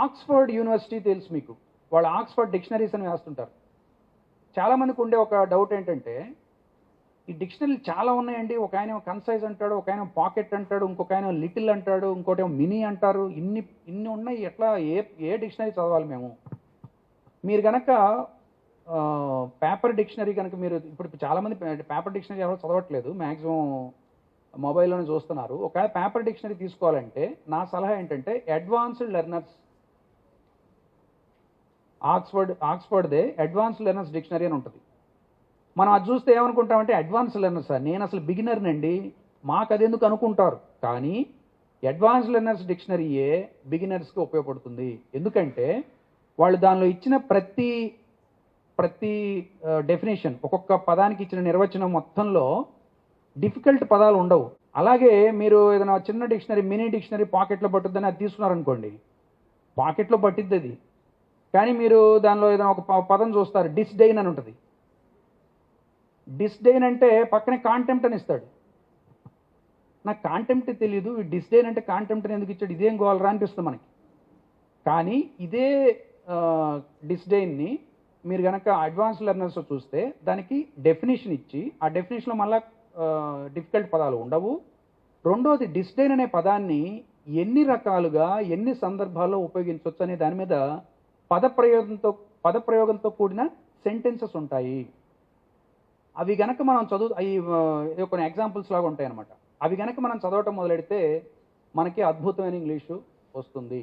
Oxford university తెలుసు మీకు, వాళ్ళు ఆక్స్ఫర్డ్ డిక్షనరీస్ అని వేస్తుంటారు. చాలామందికి ఉండే ఒక డౌట్ ఏంటంటే, ఈ డిక్షనరీలు చాలా ఉన్నాయండి, ఒక ఆయన కన్సైజ్ అంటాడు, ఒక ఆయన పాకెట్ అంటాడు, ఇంకొక ఆయన లిటిల్ అంటాడు, ఇంకోటి మినీ అంటారు, ఇన్ని ఉన్నాయి, ఎట్లా ఏ డిక్షనరీ చదవాలి మేము? మీరు కనుక పేపర్ డిక్షనరీ కనుక మీరు ఇప్పుడు చాలామంది పేపర్ డిక్షనరీ ఎవరు చదవట్లేదు, మ్యాక్సిమం మొబైల్లోనే చూస్తున్నారు. ఒకవేళ పేపర్ డిక్షనరీ తీసుకోవాలంటే నా సలహా ఏంటంటే అడ్వాన్స్డ్ లెర్నర్స్, ఆక్స్ఫర్డ్దే అడ్వాన్స్డ్ లెర్నర్స్ డిక్షనరీ అని ఉంటుంది. మనం అది చూస్తే ఏమనుకుంటామంటే అడ్వాన్స్ లెర్నర్స్ సార్, నేను అసలు బిగినర్నండి, మాకు అది ఎందుకు అనుకుంటారు. కానీ అడ్వాన్స్ లెర్నర్స్ డిక్షనరీయే బిగినర్స్కి ఉపయోగపడుతుంది. ఎందుకంటే వాళ్ళు దానిలో ఇచ్చిన ప్రతి డెఫినేషన్, ఒక్కొక్క పదానికి ఇచ్చిన నిర్వచనం మొత్తంలో డిఫికల్ట్ పదాలు ఉండవు. అలాగే మీరు ఏదైనా చిన్న డిక్షనరీ, మినీ డిక్షనరీ పాకెట్లో పట్టుద్దని అది తీసుకున్నారనుకోండి, పాకెట్లో పట్టిద్ది అది, కానీ మీరు దానిలో ఏదైనా ఒక పదం చూస్తారు, డిస్డైన్ అని ఉంటుంది. డిస్డైన్ అంటే పక్కనే కాంటెంప్ట్ అని ఇస్తాడు. నాకు కాంటెంప్ట్ తెలియదు, ఈ డిస్డైన్ అంటే కాంటెంప్ట్ ఎందుకు ఇచ్చాడు, ఇదేం గోవాలరా అనిపిస్తుంది మనకి. కానీ ఇదే డిస్డైన్ని మీరు కనుక అడ్వాన్స్ లెర్నర్స్ చూస్తే దానికి డెఫినేషన్ ఇచ్చి, ఆ డెఫినేషన్లో మళ్ళీ డిఫికల్ట్ పదాలు ఉండవు. రెండోది, డిస్డైన్ అనే పదాన్ని ఎన్ని రకాలుగా ఎన్ని సందర్భాల్లో ఉపయోగించవచ్చు అనే దాని మీద పదప్రయోగంతో కూడిన సెంటెన్సెస్ ఉంటాయి. అవి గనక మనం అవి కొన్ని ఎగ్జాంపుల్స్ లాగా ఉంటాయి అన్నమాట. అవి గనక మనం చదవటం మొదలెడితే మనకి అద్భుతమైన ఇంగ్లీషు వస్తుంది.